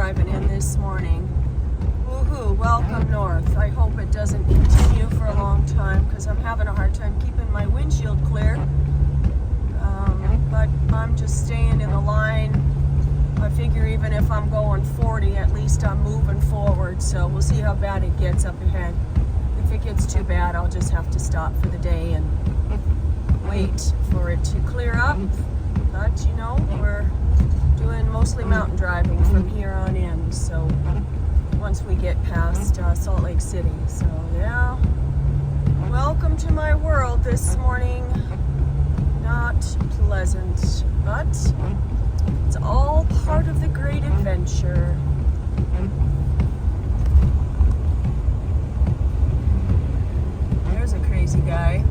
driving in this morning. Woohoo, welcome north. I hope it doesn't continue for a long time because I'm having a hard time keeping my windshield clear. But I'm just staying in the line. I figure even if I'm going 40, at least I'm moving forward. So we'll see how bad it gets up ahead. If it gets too bad, I'll just have to stop for the day and wait for it to clear up. But you know, we're doing mostly mountain driving from here on in. So once we get past Salt Lake City. So yeah, welcome to my world this morning. Not pleasant, but it's all part of the great adventure. There's a crazy guy.